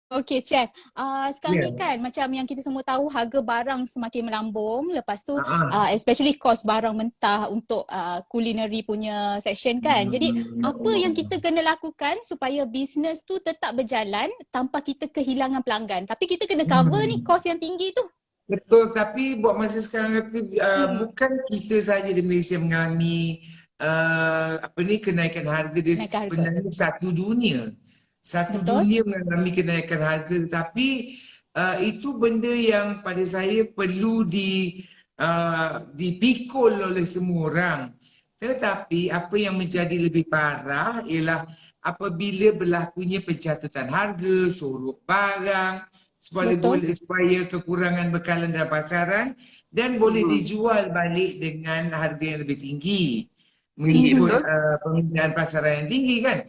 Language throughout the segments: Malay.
Okey, Chef. Sekarang ni Ya. kan macam yang kita semua tahu harga barang semakin melambung. Lepas tu Ah. especially kos barang mentah untuk culinary punya section kan. Jadi apa yang kita kena lakukan supaya bisnes tu tetap berjalan tanpa kita kehilangan pelanggan. Tapi kita kena cover ni Hmm. kos yang tinggi tu. Betul, tapi buat masa sekarang nanti Mm-mm. bukan kita saja di Malaysia mengalami apa ni kenaikan harga, dia Kenaikan harga. sebenarnya satu dunia. Satu Betul? dunia mengalami kenaikan harga, tetapi itu benda yang pada saya perlu dipikul oleh semua orang. Tetapi apa yang menjadi lebih parah ialah apabila berlakunya pencatutan harga, sorok barang, Betul? supaya kekurangan bekalan dalam pasaran dan boleh dijual balik dengan harga yang lebih tinggi mengikut Mm-mm. permintaan pasaran yang tinggi kan.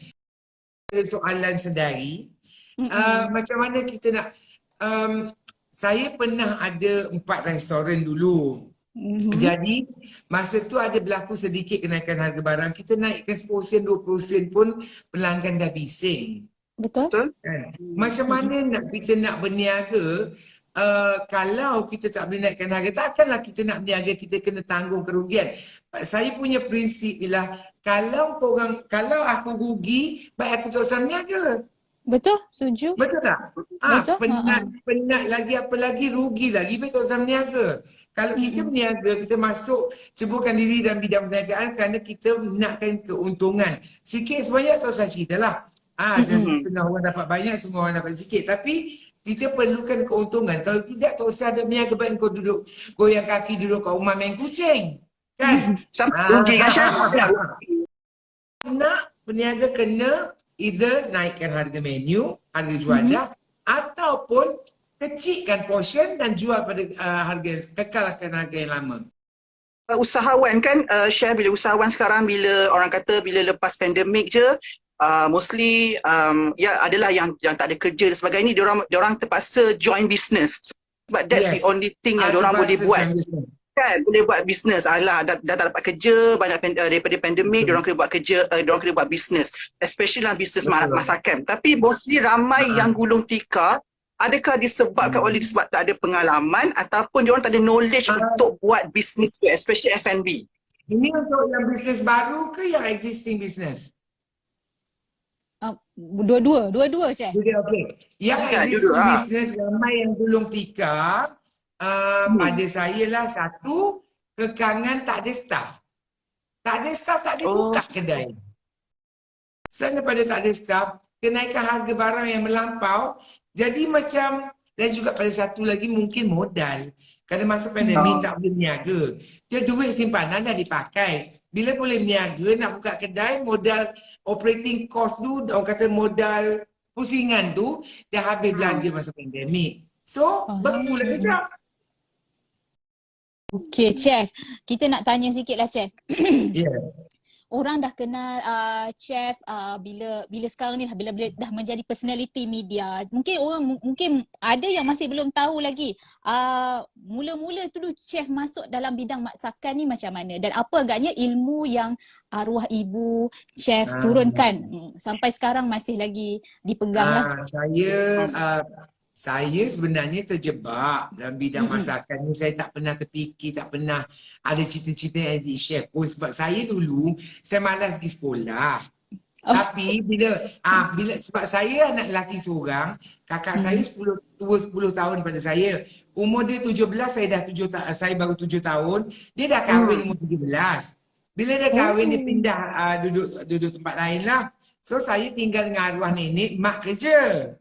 Ada soalan sedari, Mm-mm. macam mana kita nak, um, saya pernah ada 4 restoran dulu. Mhm. Jadi masa tu ada berlaku sedikit kenaikan harga barang, kita naikkan 10% 20% pun pelanggan dah bising. Betul? Kan? Macam Mm-mm. mana nak kita nak berniaga kalau kita tak boleh naikkan harga, takkanlah kita nak berniaga kita kena tanggung kerugian. Saya punya prinsip ialah kalau aku rugi, baik aku tak usah berniaga. Betul? Setuju? Betul tak? Betul? Penat, Ha. penat lagi apa lagi, rugi lagi, baik tak usah berniaga. Kalau kita Mm-mm. berniaga, kita masuk ceburkan diri dalam bidang perniagaan kerana kita nakkan keuntungan. Sikit sebanyak tak usah cerita lah. Saya Mm-mm. setengah orang dapat banyak, semua orang dapat sikit. Tapi kita perlukan keuntungan. Kalau tidak, tak usah ada berniaga, baik kau duduk goyang kaki duduk kat rumah main kucing. Kan? Sampai rugi kan Chef? Ya. Ah. Nak berniaga kena either naikkan harga menu, harga Mhm. juadah ataupun kecilkan portion dan jual pada harga, kekalkan harga yang lama. Usahawan kan Chef, bila usahawan sekarang, bila orang kata bila lepas pandemik je, mostly ya adalah yang tak ada kerja dan sebagainya, diorang terpaksa join business sebab that's the Yes. only thing yang diorang boleh Terpaksa buat join business. kan, boleh buat bisnes. Alah, dah tak dapat kerja banyak daripada pandemik, diorang kena buat kerja, diorang kena buat bisnes, especially dalam bisnes Betul. masakan. Tapi mostly ramai Ha. yang gulung tikar. Adakah disebabkan oleh sebab tak ada pengalaman ataupun diorang tak ada knowledge untuk buat bisnes tu, especially F&B? Ini untuk yang bisnes baru ke yang existing business? Dua-dua, Chef. Jadi okey. Yang Ya, existing juga. business ramai yang gulung tikar. Pada saya lah, satu, kekangan tak ada staff. Tak ada staff, tak ada Oh, buka kedai. Selain daripada tak ada staff, kenaikan harga barang yang melampau, jadi macam, dan juga pada satu lagi mungkin modal. Kerana masa pandemik tak boleh berniaga. Dia duit simpanan dah dipakai. Bila boleh berniaga, nak buka kedai, modal operating cost tu, orang kata modal pusingan tu, dah habis belanja masa pandemik. So, beku lah kejap. Okey, Chef. Kita nak tanya sikit lah, Chef. Ya. Orang dah kenal Chef bila bila sekarang ni lah, bila dah menjadi personality media. Mungkin orang mungkin ada yang masih belum tahu lagi. Mula-mula tu Chef masuk dalam bidang masakan ni macam mana dan apa agaknya ilmu yang arwah ibu Chef turunkan sampai sekarang masih lagi dipegang lah. Saya sebenarnya terjebak dalam bidang Mm-mm. masakan ni. Saya tak pernah terfikir, tak pernah ada cita-cita yang jadi chef pun. Sebab saya dulu, saya malas pergi sekolah. Oh. Tapi bila sebab saya anak lelaki seorang, kakak saya 10 tahun daripada saya. Umur dia 17, saya baru 7 tahun. Dia dah kahwin umur 17. Bila dia kahwin, dia Oh. pindah duduk tempat lain lah. So saya tinggal dengan arwah nenek, mak kerja.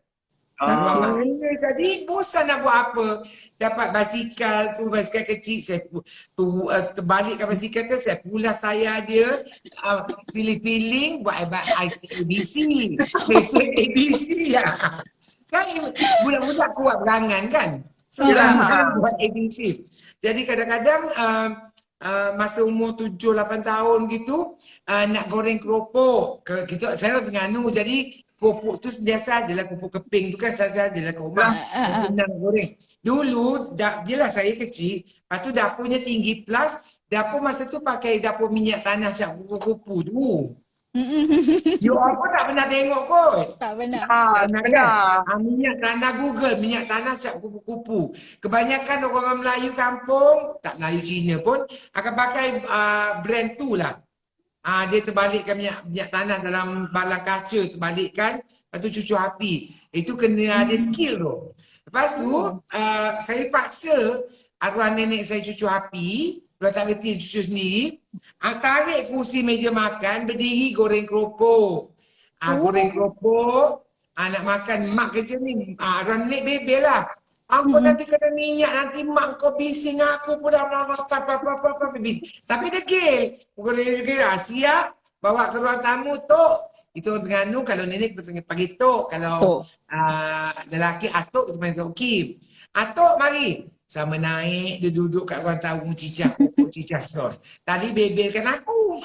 Arwah mak Okey. kerja. Jadi bosan nak buat apa. Dapat basikal kecil, saya terbalik ke basikal tu, saya pulas saya dia, feeling buat ais ABC. Besok ABC lah. Kan budak-budak kuat berangan kan. So yelah. berangan buat ABC. Jadi kadang-kadang masa umur 7-8 tahun gitu, nak goreng keropok. Saya orang Terengganu, jadi keropok tu biasa adalah keropok keping tu kan, saja adalah kat rumah. Dan senang goreng. Dulu, jelah saya kecil, lepas tu dapurnya tinggi, plus dapur masa tu pakai dapur minyak tanah siap kupu-kupu tu. You all pun tak pernah tengok kot. Tak benar. Tanah kan? Benar. Minyak tanah Google, minyak tanah siap kupu-kupu. Kebanyakan orang Melayu kampung, tak Melayu Cina pun, akan pakai brand tu lah. Dia terbalikkan minyak tanah dalam balang kaca, terbalikkan, lepas tu cucur api. Itu kena ada skill tu. Lepas tu, saya paksa arwah nenek saya cucur api, kalau tak reti cucur sendiri, tarik kursi meja makan, berdiri goreng keropok. Goreng keropok, nak makan, mak kerja ni, arwah nenek bebel lah. Kau nanti kena minyak, nanti mak kau bising aku pun dah apa. Tapi degil. Pukul 5 juga siap, bawa ke ruang tamu, Tok. Itu orang Terengganu, kalau nenek panggil Tok. Kalau lelaki, Atok, kita panggil Tok Kim. Atok, mari. Sama naik, dia duduk kat ruang tamu, cicah sos. Tadi bebelkan aku.